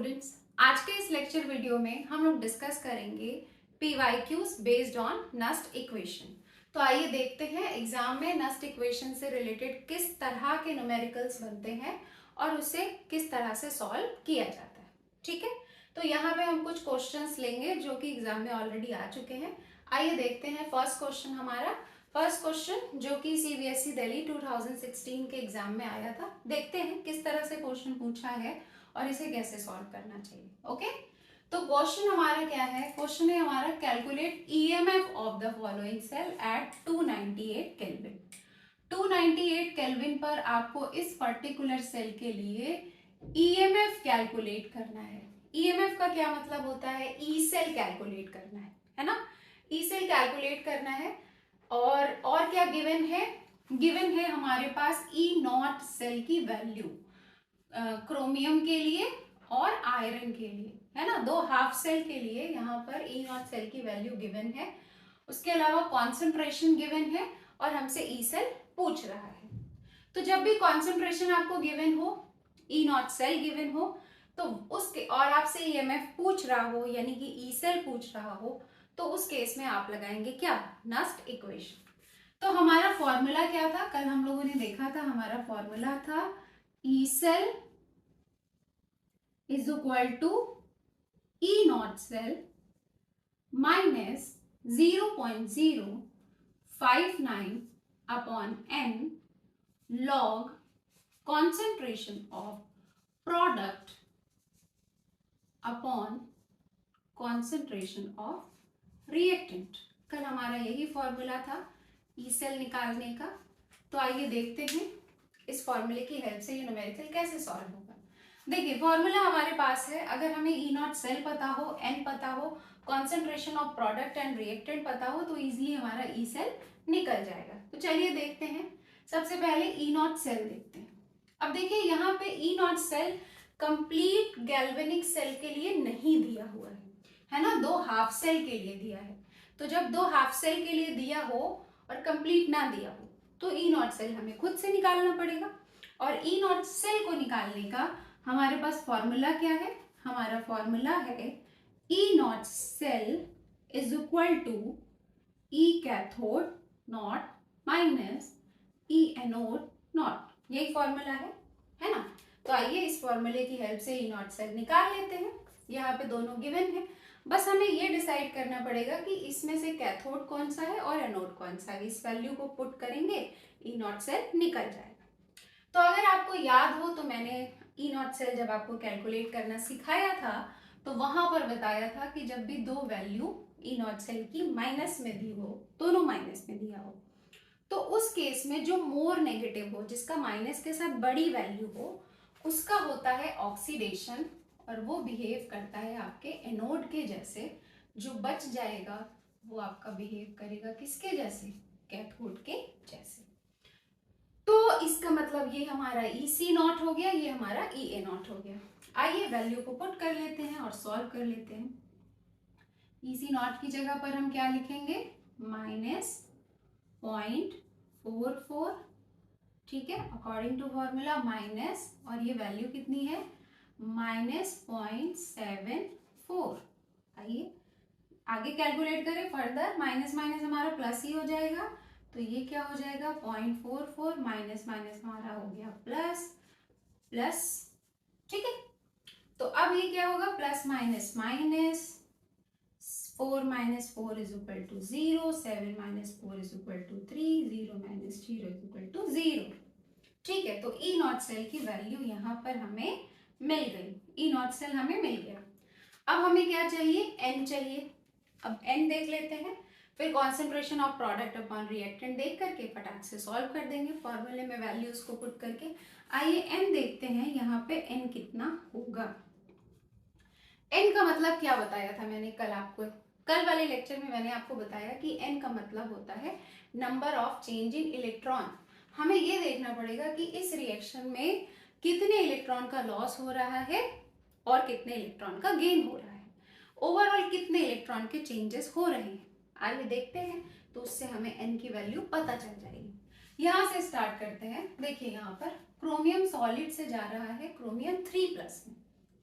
Students, आज के इस लेक्चर वीडियो में हम लोग डिस्कस करेंगे PYQs based on Nernst equation. तो आइए देखते हैं एग्जाम में नस्ट इक्वेशन से रिलेटेड किस तरह के न्यूमेरिकल्स बनते हैं और उसे किस तरह से सॉल्व किया जाता है। ठीक है, तो यहाँ पे हम कुछ क्वेश्चंस लेंगे जो कि एग्जाम में ऑलरेडी आ चुके हैं। आइए देखते हैं फर्स्ट क्वेश्चन हमारा। फर्स्ट क्वेश्चन जो कि CBSE दिल्ली 2016 के एग्जाम में आया था, देखते हैं किस तरह से क्वेश्चन पूछा है और इसे कैसे सॉल्व करना चाहिए। ओके, तो क्वेश्चन हमारा क्या है? क्वेश्चन है हमारा calculate EMF of the following cell at 298 kelvin. 298 kelvin पर आपको इस पर्टिकुलर सेल के लिए EMF कैलकुलेट करना है। EMF का क्या मतलब होता है? ई सेल कैलकुलेट करना है ना? ई सेल कैलकुलेट करना है। और क्या गिवन है? गिवन है हमारे पास E0 सेल की वैल्यू क्रोमियम के लिए और आयरन के लिए, है ना। दो हाफ सेल के लिए यहाँ पर E0 सेल की वैल्यू गिवन है। उसके अलावा कॉन्सेंट्रेशन गिवन है और हमसे ई सेल पूछ रहा है। तो जब भी कॉन्सेंट्रेशन आपको गिवन हो, E0 सेल गिवन हो, तो उसके और आपसे EMF पूछ रहा हो यानी कि ई सेल पूछ रहा हो, तो उस केस में आप लगाएंगे क्या? Nernst equation. तो हमारा फॉर्मूला क्या था? कल हम लोगों ने देखा था, हमारा फॉर्मूला था E cell is equal to E0 cell minus 0.059 upon n log concentration of product upon concentration of reactant। कल हमारा यही फॉर्मूला था ई सेल निकालने का। तो आइए देखते हैं इस फॉर्मूले की हेल्प से ये न्यूमेरिकल कैसे सॉल्व होगा। देखिए फॉर्मूला हमारे पास है, अगर हमें E0 सेल पता हो, n पता हो, concentration of product and reactant पता हो, तो इजीली हमारा ई सेल निकल जाएगा। तो चलिए देखते हैं। सबसे पहले E0 सेल देखते हैं। अब देखिए यहाँ पे E0 cell complete galvanic cell के लिए नहीं दिया हुआ है ना, दो हाफ सेल के लिए दिया है। तो जब दो हाफ सेल के लिए दिया हो और कंप्लीट ना दिया हो, तो E0 सेल हमें खुद से निकालना पड़ेगा। और E0 सेल को निकालने का हमारे पास फॉर्मूला क्या है? हमारा फॉर्मूला है E0 cell is equal to E cathode not minus E anode not. यही फॉर्मूला है ना। तो आइए इस फॉर्मूले की हेल्प से E0 सेल निकाल लेते हैं। यहाँ पे दोनों गिवन है, बस हमें ये डिसाइड करना पड़ेगा कि इसमें से कैथोड कौन सा है और एनोड कौन सा है। इस वैल्यू को पुट करेंगे, E0 सेल निकल जाएगा। तो अगर आपको याद हो तो मैंने E0 सेल जब आपको कैलकुलेट करना सिखाया था, तो वहां पर बताया था कि जब भी दो वैल्यू E0 सेल की माइनस में दी हो, दोनों माइनस में दिया हो, तो उस केस में जो मोर नेगेटिव हो, जिसका माइनस के साथ बड़ी वैल्यू हो, उसका होता है ऑक्सीडेशन और वो बिहेव करता है आपके एनोड के जैसे। जो बच जाएगा वो आपका बिहेव करेगा किसके जैसे? कैथोड के जैसे। तो इसका मतलब ये हमारा EC0 हो गया, ये हमारा EA0 हो गया। आइए वैल्यू को पुट कर लेते हैं और सॉल्व कर लेते हैं। EC0 की जगह पर हम क्या लिखेंगे? माइनस 0.44, ठीक है, अकॉर्डिंग टू फॉर्मूला माइनस, और ये वैल्यू कितनी है? माइनस 0.74। आइए आगे कैलकुलेट करें फर्दर। माइनस माइनस हमारा प्लस ही हो जाएगा, तो ये क्या हो जाएगा? 0.44 माइनस माइनस हमारा हो गया प्लस प्लस, ठीक है। तो अब ये क्या होगा? Plus minus minus, 4 minus 4 is equal to 0, 7 minus 4 is equal to 3, 0 minus 0 is equal to 0। ठीक है, तो E0 सेल की वैल्यू यहाँ पर हमें मिल गई। E0 सेल हमें मिल गया। अब हमें क्या चाहिए? N चाहिए। अब N देख लेते हैं, फिर concentration of product upon reactant देख करके फटाक से सॉल्व कर देंगे फॉर्मूले में वैल्यूज को पुट करके। आइए N देखते हैं, यहाँ पे N कितना होगा। N का मतलब क्या बताया था मैंने कल आपको? कल वाले लेक्चर में मैंने आपको बताया कि N का मतलब होता है number of change in electron. हमें ये देखना पड़ेगा कि इस रिएक्शन में कितने इलेक्ट्रॉन का लॉस हो रहा है और कितने इलेक्ट्रॉन का गेन हो रहा है, ओवरऑल कितने इलेक्ट्रॉन के चेंजेस हो रहे हैं। आइए देखते हैं, तो उससे हमें N की वैल्यू पता चल जाएगी। यहाँ से स्टार्ट करते हैं। देखिए यहाँ पर क्रोमियम सॉलिड से जा रहा है क्रोमियम 3+ में,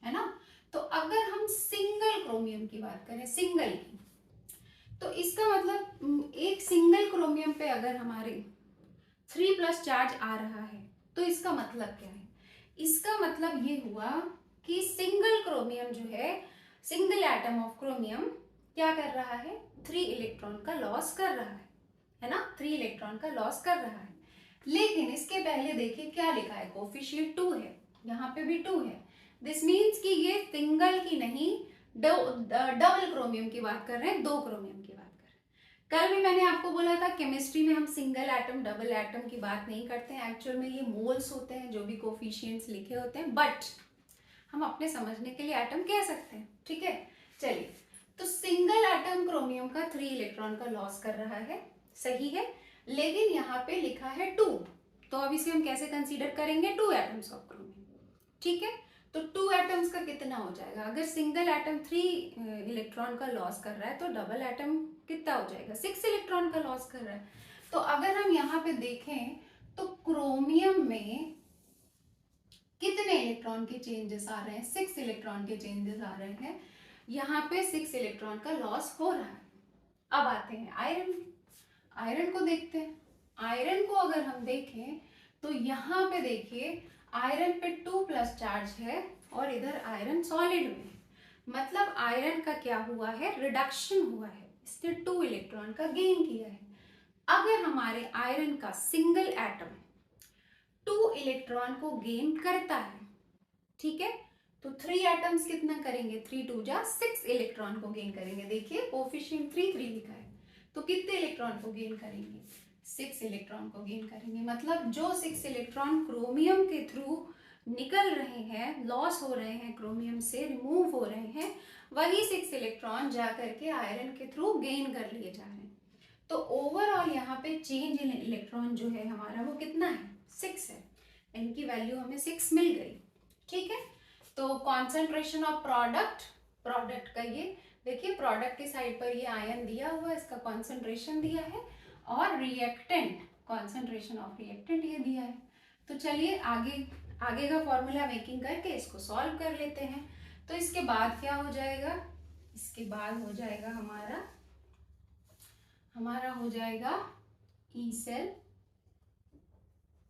है ना। तो क्रोमियम की बात करें, सिंगल की, तो इसका मतलब एक सिंगल क्रोमियम पे अगर हमारे 3+ चार्ज आ रहा है तो इसका मतलब क्या है? इसका मतलब ये हुआ कि सिंगल क्रोमियम जो है, सिंगल एटम ऑफ क्रोमियम क्या कर रहा है? 3 इलेक्ट्रॉन का लॉस कर रहा है ना, 3 इलेक्ट्रॉन का लॉस कर रहा है। लेकिन इसके पहले देखिए क्या लिखा है, कोफिशिएंट 2 है, यहाँ पे भी 2 है। दिस मीन्स कि ये सिंगल की नहीं, डबल क्रोमियम की बात कर रहे हैं, 2 क्रोमियम की बात कर रहे हैं। कल भी मैंने आपको बोला था केमिस्ट्री में हम सिंगल एटम डबल एटम की बात नहीं करते हैं, एक्चुअल में ये मोल्स होते हैं जो भी कोफिशिएंट्स लिखे होते हैं, बट हम अपने समझने के लिए एटम कह सकते हैं, ठीक है। चलिए, तो सिंगल एटम क्रोमियम का 3 इलेक्ट्रॉन का लॉस कर रहा है, सही है, लेकिन यहाँ पे लिखा है 2, तो अब इसे हम कैसे कंसीडर करेंगे? 2 एटम्स ऑफ क्रोमियम, ठीक है। तो 2 एटम्स का कितना हो जाएगा? अगर सिंगल एटम 3 इलेक्ट्रॉन का लॉस कर रहा है तो डबल एटम कितना हो जाएगा? 6 इलेक्ट्रॉन का लॉस कर रहा है। तो अगर हम यहाँ पे देखें तो क्रोमियम में कितने इलेक्ट्रॉन के चेंजेस आ रहे हैं? 6 इलेक्ट्रॉन के चेंजेस आ रहे हैं, यहाँ पे 6 इलेक्ट्रॉन का लॉस हो रहा है। अब आते हैं आयरन, आयरन को देखते हैं। आयरन को अगर हम देखें तो यहाँ पे देखिए आयरन पे 2+ चार्ज है और इधर आयरन सॉलिड में, मतलब आयरन का क्या हुआ है? रिडक्शन हुआ है, इसने 2 इलेक्ट्रॉन का गेन किया है। अगर हमारे आयरन का सिंगल एटम 2 इलेक्ट्रॉन को गेन करता है, ठीक है, तो 3 एटम्स कितना करेंगे? 3 2 जा 6 इलेक्ट्रॉन को गेन करेंगे। देखिए कोफिशिएंट 3 लिखा है, तो कितने इलेक्ट्रॉन को गेन करेंगे? 6 इलेक्ट्रॉन को गेन करेंगे। मतलब जो 6 इलेक्ट्रॉन क्रोमियम के थ्रू निकल रहे हैं, लॉस हो रहे हैं, क्रोमियम से रिमूव हो रहे हैं, वही 6 इलेक्ट्रॉन जाकर के आयरन के थ्रू गेन कर लिए जा रहे हैं। तो ओवरऑल यहाँ पे चेंज इन इलेक्ट्रॉन जो है हमारा वो कितना है? 6 है, इनकी वैल्यू हमें 6 मिल गई, ठीक है। तो कॉन्सेंट्रेशन ऑफ प्रोडक्ट, प्रोडक्ट का ये देखिए, प्रोडक्ट की साइड पर ये आयन दिया हुआ है, इसका कॉन्सेंट्रेशन दिया है, और रिएक्टेंट, कॉन्सेंट्रेशन ऑफ रिएक्टेंट ये दिया है। तो चलिए आगे आगे का फॉर्मूला मेकिंग करके इसको सॉल्व कर लेते हैं। तो इसके बाद क्या हो जाएगा? इसके बाद हो जाएगा हमारा हो जाएगा E cell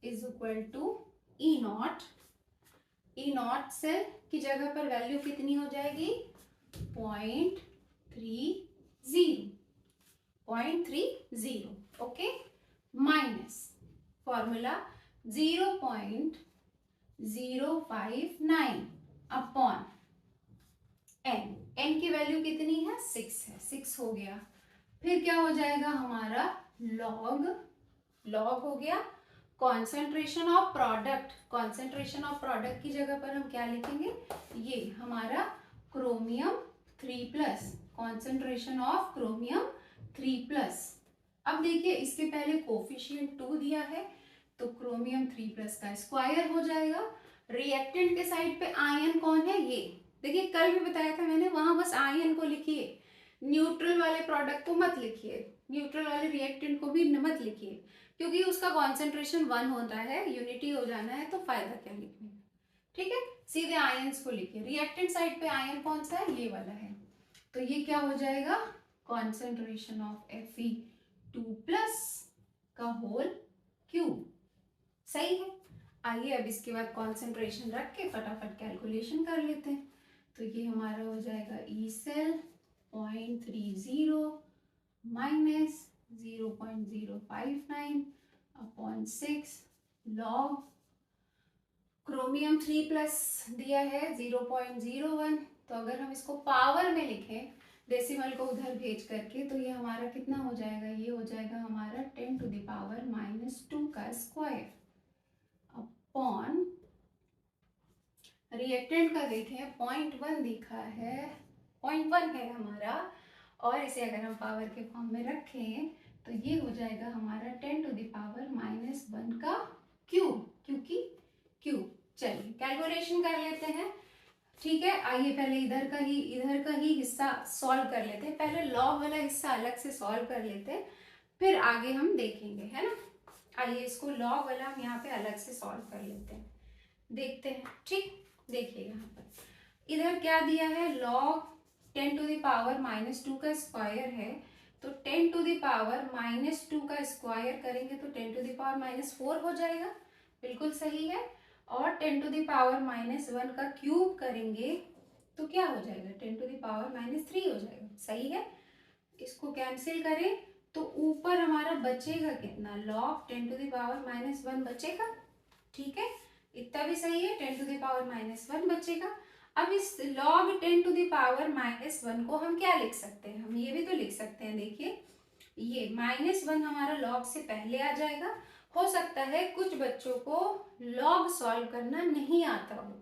is equal to E not. E not cell की जगह पर वैल्यू कितनी हो जाएगी? 0.30, okay, minus formula 0.059 upon N. N की वैल्यू कितनी है? 6 है, 6 हो गया। फिर क्या हो जाएगा हमारा? लॉग हो गया concentration of product. Concentration of product की जगह पर हम क्या लिखेंगे? ये हमारा क्रोमियम 3+, कॉन्सेंट्रेशन ऑफ क्रोमियम 3+। अब देखिए इसके पहले कोफिशिएंट 2 दिया है, तो क्रोमियम 3+ का स्क्वायर हो जाएगा। रिएक्टेंट के साइड पे आयन कौन है? ये देखिए, कल भी बताया था मैंने, वहां बस आयन को लिखिए, न्यूट्रल वाले प्रोडक्ट को मत लिखिए, न्यूट्रल वाले रिएक्टेंट को भी मत लिखिए, क्योंकि उसका कॉन्सेंट्रेशन 1 होता है, यूनिटी हो जाना है, तो फायदा क्या लिखने का, ठीक है। सीधे आयंस को लिखिए। रिएक्टेंट साइड पे आयन कौन सा है? ये वाला है। तो ये क्या हो जाएगा? कॉन्सेंट्रेशन ऑफ Fe2+ का होल क्यूब, सही है। आइए अब इसके बाद कॉन्सेंट्रेशन रख के फटाफट कैलकुलेशन कर लेते हैं। तो ये हमारा हो जाएगा E cell 0.30 minus 0.059 upon 6 log chromium 3+ दिया है 0.01। तो अगर हम इसको पावर में लिखें, डेसिमल को उधर भेज करके, तो ये हमारा कितना हो जाएगा? ये हो जाएगा हमारा 10⁻⁻² का स्क्वायर अपॉन रिएक्टेंट का देखें 0.1 दिखा है, 0.1 है हमारा, और इसे अगर हम पावर के फॉर्म में रखें तो ये हो जाएगा हमारा 10⁻⁻1 का क्यूब, क्योंकि क्यूब। चलिए कैलकुलेशन कर लेते हैं, ठीक है। आइए पहले इधर का ही हिस्सा सॉल्व कर लेते हैं, पहले लॉग वाला हिस्सा अलग से सॉल्व कर लेते हैं, फिर आगे हम देखेंगे, है ना। आइए इसको लॉग वाला हम यहाँ पे अलग से सॉल्व कर लेते हैं, देखते हैं, ठीक। देखिए यहाँ पर इधर क्या दिया है? लॉग 10 टू द पावर -2 का स्क्वायर है, तो 10 टू द पावर -2 का स्क्वायर करेंगे तो 10 टू द पावर -4 हो जाएगा, बिल्कुल सही है। और 10 टू द पावर -1 का क्यूब करेंगे तो क्या हो जाएगा, 10 टू द पावर -3 हो जाएगा, सही है। इसको कैंसिल करें तो ऊपर हमारा बचेगा कितना, log 10 टू द पावर -1 बचेगा, ठीक है, इतना भी सही है, 10 टू द पावर -1 बचेगा। अब इस log 10 टू द पावर -1 को हम क्या लिख सकते हैं, हम ये भी तो लिख सकते हैं, देखिए ये -1 हमारा log से पहले आ जाएगा। हो सकता है कुछ बच्चों को log सॉल्व करना नहीं आता हो,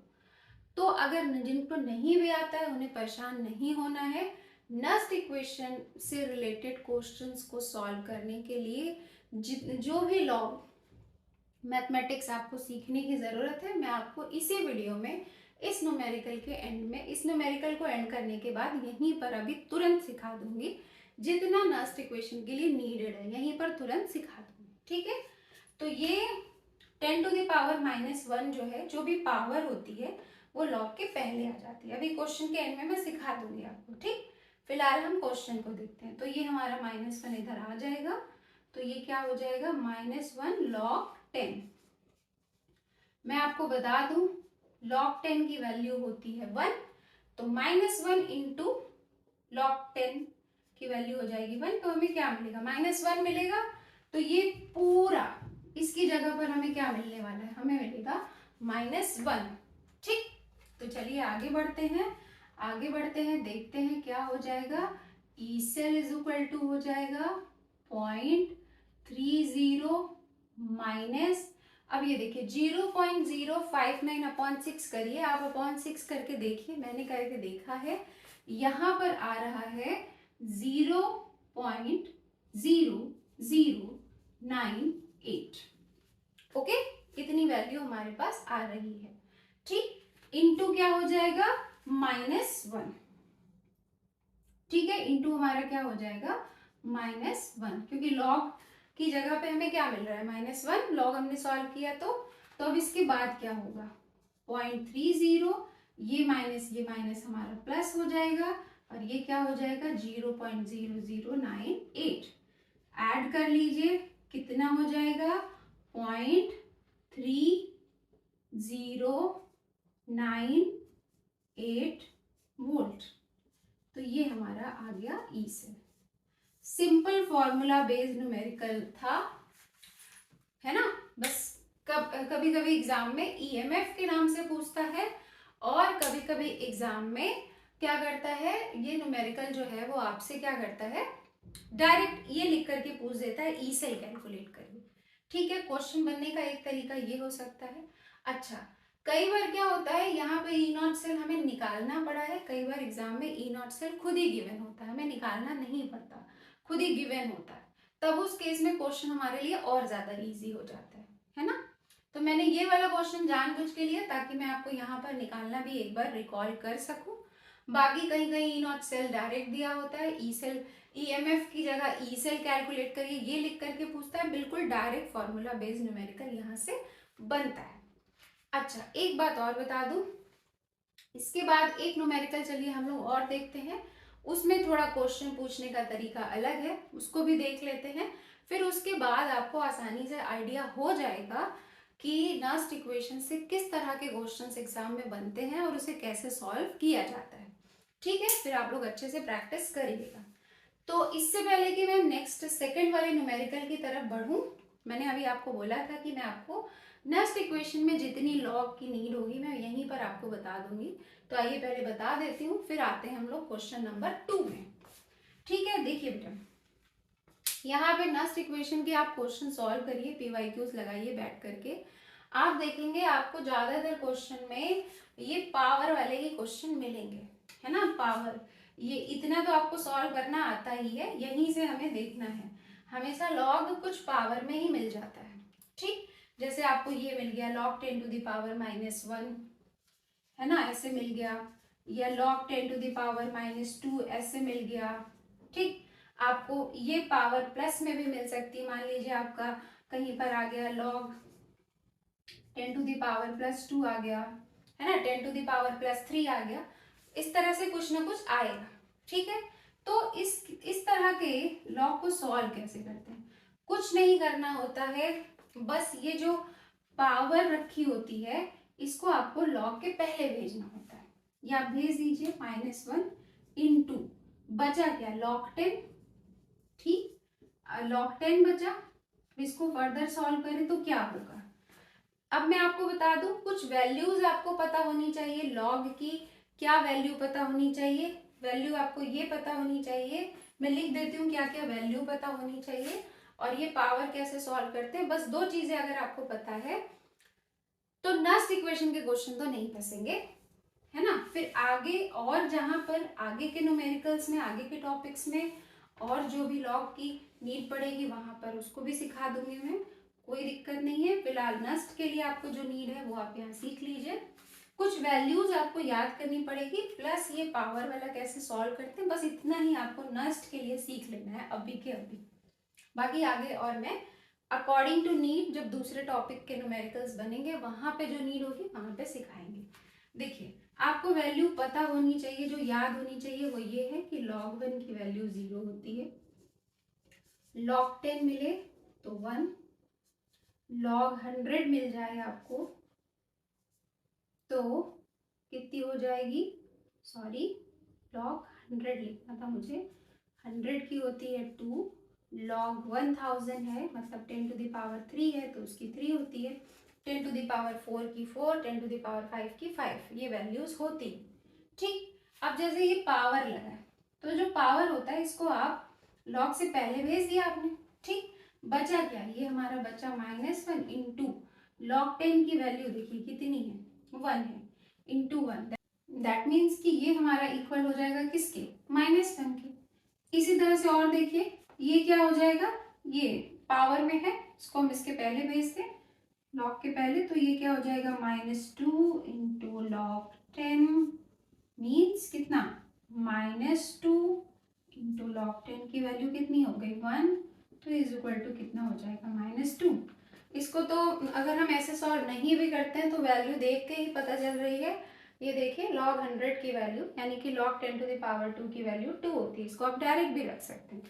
तो अगर जिनको नहीं भी आता है उन्हें परेशान नहीं होना है। नस्ट इक्वेशन से रिलेटेड क्वेश्चंस को सॉल्व करने के लिए जो भी लॉग मैथमेटिक्स आपको सीखने की ज़रूरत है, मैं आपको इसी वीडियो में इस न्यूमेरिकल के एंड में, इस न्यूमेरिकल को एंड करने के बाद यहीं पर अभी तुरंत सिखा दूंगी। जितना नस्ट इक्वेशन के लिए नीडेड है यहीं पर तुरंत सिखा दूंगी, ठीक है। तो ये 10 टू द पावर -1 जो है, जो भी पावर होती है वो लॉग के पहले आ जाती है। अभी क्वेश्चन के एंड में मैं सिखा दूंगी आपको, ठीक। फिलहाल हम क्वेश्चन को देखते हैं। तो ये हमारा -1 इधर आ जाएगा, तो ये क्या हो जाएगा, -1 log 10। मैं आपको बता दूं log 10 की वैल्यू होती है 1, तो -1 इंटू log 10 की वैल्यू हो जाएगी 1, तो हमें क्या मिलेगा, -1 मिलेगा। तो ये पूरा इसकी जगह पर हमें क्या मिलने वाला है, हमें मिलेगा -1, ठीक। तो चलिए आगे बढ़ते हैं, आगे बढ़ते हैं, देखते हैं क्या हो जाएगा। E cell is equal to हो जाएगा 0.30 माइनस, अब ये देखिए 0.059 अपॉन 6 करिए, आप अपॉन 6 करके देखिए, मैंने करके देखा है, यहाँ पर आ रहा है 0.0098। ओके, इतनी वैल्यू हमारे पास आ रही है, ठीक। इंटू क्या हो जाएगा, -1, ठीक है, इंटू हमारा क्या हो जाएगा, -1, क्योंकि लॉग की जगह पे हमें क्या मिल रहा है, -1, लॉग हमने सॉल्व किया तो अब इसके बाद क्या होगा, 0.30, ये माइनस हमारा प्लस हो जाएगा, और ये क्या हो जाएगा 0.0098। ऐड कर लीजिए, कितना हो जाएगा 0.3098 वोल्ट। तो ये हमारा आ गया E cell. Simple formula based numerical था, है ना। बस कभी कभी एग्जाम में ईएमएफ के नाम से पूछता है, और कभी कभी एग्जाम में क्या करता है, ये न्यूमेरिकल जो है वो आपसे क्या करता है, डायरेक्ट ये लिख करके पूछ देता है ई सेल कैलकुलेट करिए, ठीक है। क्वेश्चन बनने का एक तरीका ये हो सकता है। अच्छा, कई बार क्या होता है, यहाँ पे ई नॉट सेल हमें निकालना पड़ा है, कई बार एग्जाम में ई नॉट सेल खुद ही गिवन होता है, हमें निकालना नहीं पड़ता, खुद ही गिवन होता है, तब उस केस में क्वेश्चन हमारे लिए और ज्यादा इजी हो जाता है ना। तो मैंने ये वाला क्वेश्चन जानबूझ के लिया ताकि मैं आपको यहाँ पर निकालना भी एक बार रिकॉल कर सकूं। बाकी कहीं कहीं ई नॉट सेल डायरेक्ट दिया होता है, ई सेल ईएमएफ की जगह ई सेल कैलकुलेट करिए ये लिख करके पूछता है, बिल्कुल डायरेक्ट फॉर्मूला बेस्ड न्यूमेरिकल यहाँ से बनता है। अच्छा, एक बात और बता दूं, इसके बाद एक न्यूमेरिकल चलिए हम लोग और देखते हैं, उसमें थोड़ा क्वेश्चन पूछने का तरीका अलग है, उसको भी देख लेते हैं। फिर उसके बाद आपको आसानी से आइडिया हो जाएगा कि नस्ट इक्वेशन से किस तरह के क्वेश्चंस एग्जाम में बनते हैं और उसे कैसे सॉल्व किया जाता है, ठीक है। फिर आप लोग अच्छे से प्रैक्टिस करिएगा। तो इससे पहले कि मैं नेक्स्ट सेकंड वाले न्यूमेरिकल की तरफ बढ़ूं, मैंने अभी आपको बोला था कि मैं आपको नेक्स्ट इक्वेशन में जितनी लॉग की नीड होगी मैं यहीं पर आपको बता दूंगी। तो आइए पहले बता देती हूँ, फिर आते हैं हम लोग क्वेश्चन नंबर 2 में, ठीक है। देखिए बेटा, यहाँ पे नेक्स्ट इक्वेशन के आप क्वेश्चन सॉल्व करिए, पीवाईक्यूज लगाइए बैठ करके, आप देखेंगे आपको ज्यादातर क्वेश्चन में ये पावर वाले ही क्वेश्चन मिलेंगे, है ना। पावर, ये इतना तो आपको सॉल्व करना आता ही है, यहीं से हमें देखना है, हमेशा लॉग कुछ पावर में ही मिल जाता है, ठीक। जैसे आपको ये मिल गया log 10 टू द पावर -1, है ना, ऐसे मिल गया, या log 10 टू द पावर -2 ऐसे मिल गया, ठीक। आपको ये पावर प्लस में भी मिल सकती है, मान लीजिए आपका कहीं पर आ गया log 10 टू द पावर +2 आ गया, है ना, 10 टू द पावर +3 आ गया, इस तरह से कुछ ना कुछ आएगा, ठीक है। तो इस तरह के लॉग को सॉल्व कैसे करते हैं? कुछ नहीं करना होता है, बस ये जो पावर रखी होती है इसको आपको लॉग के पहले भेजना होता है। या आप भेज दीजिए -1 इंटू, बचा क्या, लॉग 10, ठीक, लॉग 10 बचा। इसको फर्दर सॉल्व करें तो क्या होगा? अब मैं आपको बता दूं, कुछ वैल्यूज आपको पता होनी चाहिए लॉग की। क्या वैल्यू पता होनी चाहिए? वैल्यू आपको ये पता होनी चाहिए, मैं लिख देती हूँ क्या क्या वैल्यू पता होनी चाहिए और ये पावर कैसे सॉल्व करते हैं। बस 2 चीजें अगर आपको पता है तो नस्ट इक्वेशन के क्वेश्चन तो नहीं फंसेंगे, है ना। फिर आगे और जहां पर आगे के न्यूमेरिकल्स में, आगे के टॉपिक्स में और जो भी लॉग की नीड पड़ेगी वहां पर उसको भी सिखा दूंगी मैं, कोई दिक्कत नहीं है। फिलहाल नस्ट के लिए आपको जो नीड है वो आप यहाँ सीख लीजिए। कुछ वैल्यूज आपको याद करनी पड़ेगी, प्लस ये पावर वाला कैसे सॉल्व करते हैं, बस इतना ही आपको नस्ट के लिए सीख लेना है अभी के अभी। बाकी आगे और मैं अकॉर्डिंग टू नीड, जब दूसरे टॉपिक के न्यूमेरिकल्स बनेंगे वहां पे जो नीड होगी वहां पे सिखाएंगे। देखिए, आपको वैल्यू पता होनी चाहिए, जो याद होनी चाहिए वो ये है कि log 1 की वैल्यू 0 होती है, log 10 मिले तो 1, log 100 मिल जाए आपको तो कितनी हो जाएगी, सॉरी log 100 लिखना था मुझे, 100 की होती है 2, log 1000 है मतलब 10 टू द पावर 3 है तो उसकी 3 होती है, 10 टू द पावर 4 की 4, 10 टू द पावर 5 की 5, ये वैल्यूज होती, ठीक। अब जैसे ये पावर लगा है तो जो पावर होता है इसको आप log से पहले भेज दिया आपने, ठीक। बचा क्या, ये हमारा बचा -1 इंटू log 10 की वैल्यू देखिए कितनी है, 1 है, इंटू 1, दैट मीन्स कि ये हमारा इक्वल हो जाएगा किसके, -1 के। इसी तरह से और देखिए ये क्या हो जाएगा, ये पावर में है, इसको हम इसके पहले भेजते हैं लॉग के पहले, तो ये क्या हो जाएगा -2 इंटू लॉग 10 मीन्स कितना, -2 इंटू लॉग 10 की वैल्यू कितनी हो गई 1, तो इज इक्वल टू कितना हो जाएगा -2। इसको तो अगर हम ऐसे सॉल्व नहीं भी करते हैं तो वैल्यू देख के ही पता चल रही है। ये देखिए log 100 की वैल्यू यानी कि log 10 टू द पावर 2 की वैल्यू 2 होती है, इसको आप डायरेक्ट भी रख सकते हैं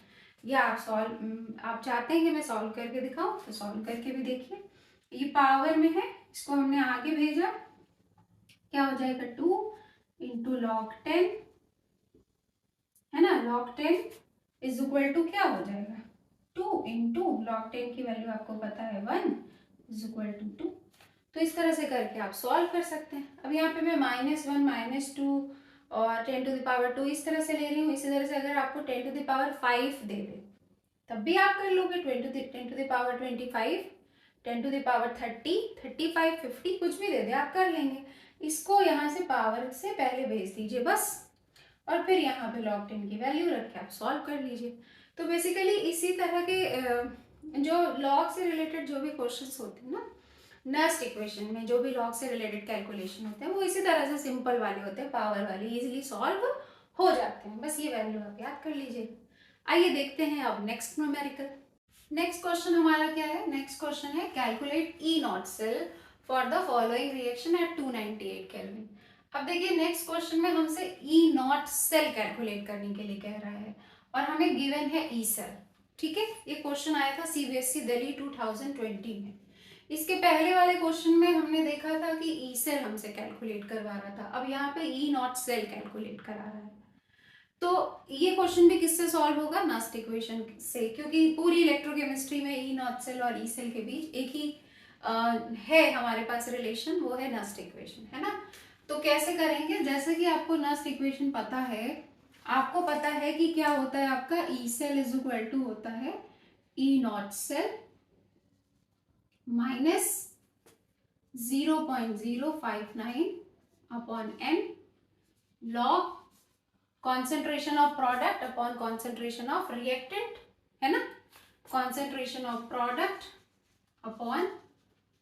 या आप चाहते हैं कि मैं सॉल्व करके दिखाऊं तो सॉल्व करके भी देखिए। ये पावर में है, इसको हमने आगे भेजा, क्या हो जाएगा 2 इंटू log 10, है ना, log 10 इज इक्वल टू क्या हो जाएगा 2 इंटू log 10 की वैल्यू आपको पता है 1 इज इक्वल टू 2। तो इस तरह से करके आप सॉल्व कर सकते हैं। अब यहाँ पे मैं -1 -2 और 10 टू द पावर 2 इस तरह से ले रही हूँ। इसी तरह से अगर आपको 10 टू द पावर 5 दे दे तब भी आप कर लोगे, 10 to the power 25, 10 to the power 30, 35, 50 कुछ भी दे दे आप कर लेंगे। इसको यहाँ से पावर से पहले भेज दीजिए बस, और फिर यहाँ पे log 10 की वैल्यू रख के आप सॉल्व कर लीजिए। तो बेसिकली इसी तरह के जो लॉग से रिलेटेड जो भी क्वेश्चंस होते हैं ना, नेक्स्ट इक्वेशन में जो भी लॉग से रिलेटेड कैलकुलेशन होते हैं वो इसी तरह से सिंपल वाले होते हैं, पावर वाले इजीली सॉल्व हो जाते हैं। बस ये वैल्यू आप याद कर लीजिए। आइए देखते हैं अब नेक्स्ट न्यूमेरिकल। नेक्स्ट क्वेश्चन हमारा क्या है, नेक्स्ट क्वेश्चन है calculate E not cell for the following reaction at 298 kelvin. अब देखिए नेक्स्ट क्वेश्चन में हमसे ई नॉट सेल कैलकुलेट करने के लिए कह रहा है और हमें गिवन है ई सेल, ठीक है। ये क्वेश्चन आया था सीबीएसई दिल्ली 2020 में। इसके पहले वाले क्वेश्चन में हमने देखा था कि ई सेल हमसे कैलकुलेट करवा रहा था, अब यहाँ पे ई नॉट सेल कैलकुलेट करा रहा है। तो ये क्वेश्चन भी किससे सॉल्व होगा, नस्ट इक्वेशन से, क्योंकि पूरी इलेक्ट्रोकेमिस्ट्री में ई नॉट सेल और ई सेल के बीच एक ही है हमारे पास रिलेशन, वो है नस्ट इक्वेशन, है ना। तो कैसे करेंगे, जैसे कि आपको नस्ट इक्वेशन पता है, आपको पता है कि क्या होता है आपका E cell is equal to होता है E not cell minus 0.059 upon n log concentration of product upon concentration of reactant, है ना, concentration of product upon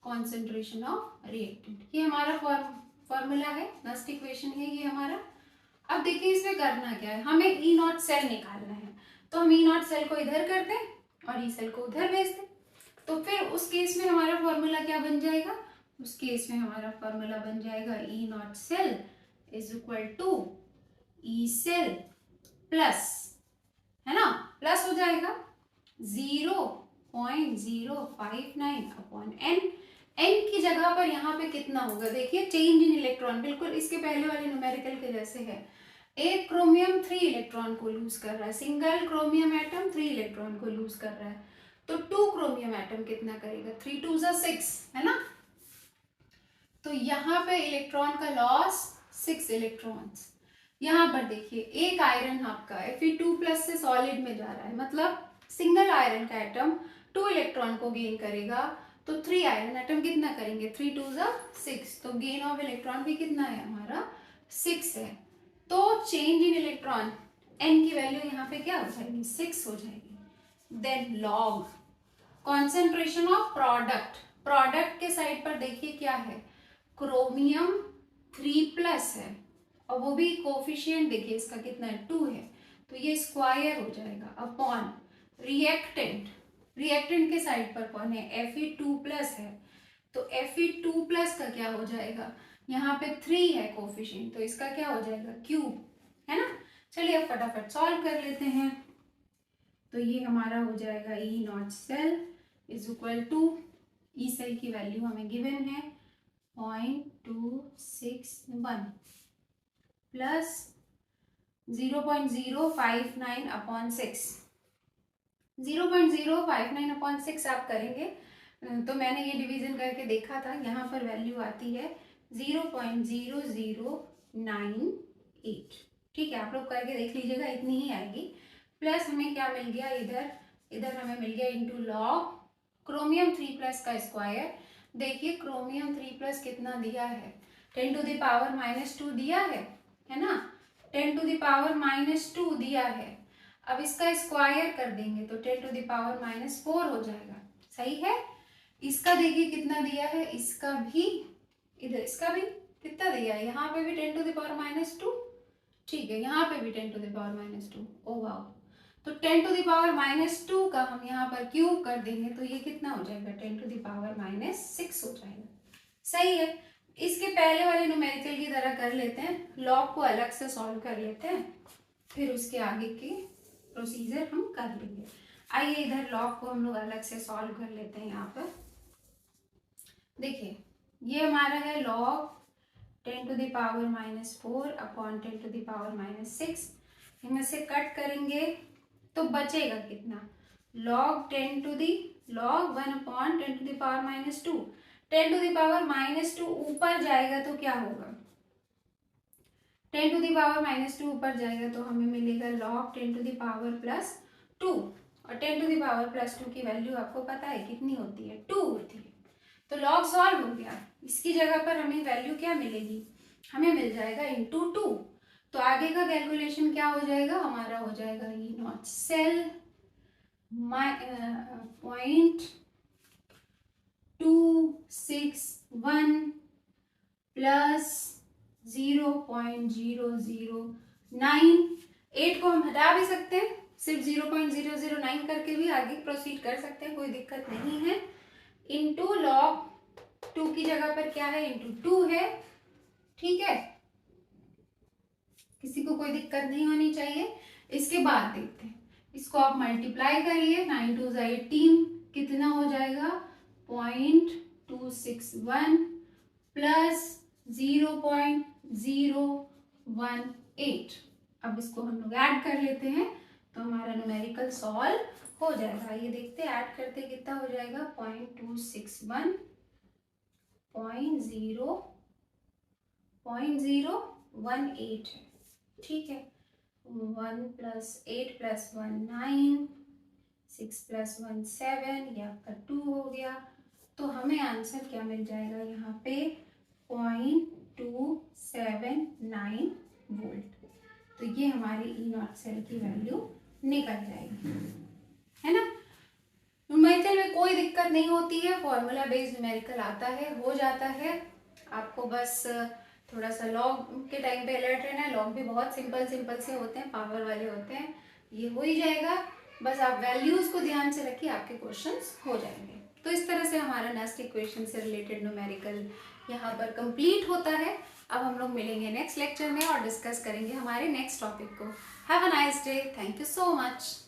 concentration of reactant, ये हमारा फॉर्मूला है, नस्ट इक्वेशन है ये हमारा। अब देखिए इसमें करना क्या है, हमें ई नॉट सेल निकालना है, तो हम ई नॉट सेल को इधर कर दें और ई सेल को उधर भेज दें। तो फिर उस केस में हमारा फॉर्मूला क्या बन जाएगा, उस केस में हमारा फॉर्मूला बन जाएगा E not cell is equal to E cell plus, है ना, प्लस हो जाएगा 0.059 अपॉन एन। एन की जगह पर यहाँ पे कितना होगा, देखिए चेंज इन इलेक्ट्रॉन बिल्कुल इसके पहले वाले न्यूमेरिकल के जैसे है। एक क्रोमियम 3 इलेक्ट्रॉन को लूज कर रहा है, सिंगल क्रोमियम एटम 3 इलेक्ट्रॉन को लूज कर रहा है, तो 2 क्रोमियम एटम कितना करेगा, 3 2 6, है ना। तो यहाँ पे इलेक्ट्रॉन का लॉस 6 इलेक्ट्रॉन्स। यहाँ पर देखिए एक आयरन आपका Fe2+ से सॉलिड में जा रहा है, मतलब सिंगल आयरन का एटम 2 इलेक्ट्रॉन को गेन करेगा, तो 3 आयरन एटम कितना करेंगे, 3 2 6, तो गेन ऑफ इलेक्ट्रॉन भी कितना है हमारा 6 है। तो चेंज इन इलेक्ट्रॉन एन की वैल्यू यहाँ पे क्या हो जाएगी, 6 हो जाएगी। Then log concentration of product, product के साइड पर देखिए क्या है, क्रोमियम 3+ है, और वो भी कोफिशिएंट देखिए इसका कितना है, 2 है, तो ये स्क्वायर हो जाएगा अपॉन रिएक्टेंट, रिएक्टेंट के साइड पर कौन है, Fe2+ है, तो Fe2+ का क्या हो जाएगा, यहाँ पे 3 है कोफिशिएंट, तो इसका क्या हो जाएगा, क्यूब, है ना। चलिए अब फटाफट सॉल्व कर लेते हैं। तो ये हमारा हो जाएगा E0 cell is equal to, E cell की वैल्यू हमें गिवन है 0.261 प्लस 0.059 अपॉन 6, 0.059 अपॉन 6 आप करेंगे तो मैंने ये डिवीजन करके देखा था, यहाँ पर वैल्यू आती है 0.0098। ठीक है, आप लोग करके देख लीजिएगा, इतनी ही आएगी। प्लस हमें क्या मिल गया, इधर हमें मिल गया इनटू लॉग क्रोमियम 3+ का स्क्वायर। देखिए क्रोमियम 3+ कितना दिया है, 10 टू द पावर -2 दिया है ना, 10 टू द पावर -2 दिया है। अब इसका स्क्वायर कर देंगे तो 10 टू द पावर -4 हो जाएगा, सही है। इसका देखिए कितना दिया है, इसका भी, इधर इसका भी कितना दिया है, यहाँ पे भी 10 टू द पावर -2, ठीक है, यहाँ पे भी 10 टू द पावर -2, ओ वाह। तो 10 टू द पावर -2 का हम यहाँ पर क्यूब कर देंगे तो ये कितना हो जाएगा, 10 टू द पावर -6 हो जाएगा, सही है। इसके पहले वाले न्यूमेरिकल की तरह कर लेते हैं, लॉग को अलग से सॉल्व कर लेते हैं, फिर उसके आगे की प्रोसीजर हम कर लेंगे। आइए इधर लॉग को हम लोग अलग से सॉल्व कर लेते हैं। यहाँ पर देखिए ये हमारा है लॉग 10 टू द पावर -4 अपॉन 10 टू द पावर -6, इनमें से कट करेंगे तो बचेगा कितना, log 1 upon 10 to the power -2, 10 to the power -2 ऊपर जाएगा तो क्या होगा, 10 टू द पावर -2 ऊपर जाएगा तो हमें मिलेगा log 10 टू द पावर +2, और 10 टू द पावर +2 की वैल्यू आपको पता है कितनी होती है, 2 होती है। तो log सॉल्व हो गया, इसकी जगह पर हमें वैल्यू क्या मिलेगी, हमें मिल जाएगा × 2। तो आगे का कैलकुलेशन क्या हो जाएगा, हमारा हो जाएगा E0 सेल .261 प्लस 0.009, 8 को हम हटा भी सकते हैं, सिर्फ 0.009 करके भी आगे प्रोसीड कर सकते हैं, कोई दिक्कत नहीं है। इनटू log 2 की जगह पर क्या है, × 2 है, ठीक है, किसी को कोई दिक्कत नहीं होनी चाहिए। इसके बाद देखते हैं, इसको आप मल्टीप्लाई करिए, 9 2 18 कितना हो जाएगा, 0.261 प्लस 0.018। अब इसको हम लोग ऐड कर लेते हैं तो हमारा न्यूमेरिकल सॉल्व हो जाएगा। ये देखते हैं ऐड करते कितना हो जाएगा, 0.261 0.018 है, ठीक है। 1 + 8 + 1 9, 6 + 1 7, ये आपका 2 हो गया। तो हमें आंसर क्या मिल जाएगा यहाँ पे, 0.279 वोल्ट। तो ये हमारी E0 सेल की वैल्यू निकल जाएगी, है ना। न्यूमेरिकल में कोई दिक्कत नहीं होती है, फॉर्मूला बेस्ड न्यूमेरिकल आता है, हो जाता है। आपको बस थोड़ा सा लॉग के टाइम पे अलर्ट रहना है, लॉग भी बहुत सिंपल से होते हैं, पावर वाले होते हैं, ये हो ही जाएगा। बस आप वैल्यूज को ध्यान से रखिए, आपके क्वेश्चंस हो जाएंगे। तो इस तरह से हमारा नेक्स्ट इक्वेशन से रिलेटेड न्यूमेरिकल यहाँ पर कंप्लीट होता है। अब हम लोग मिलेंगे नेक्स्ट लेक्चर में और डिस्कस करेंगे हमारे नेक्स्ट टॉपिक को। Have a nice day, thank you so much.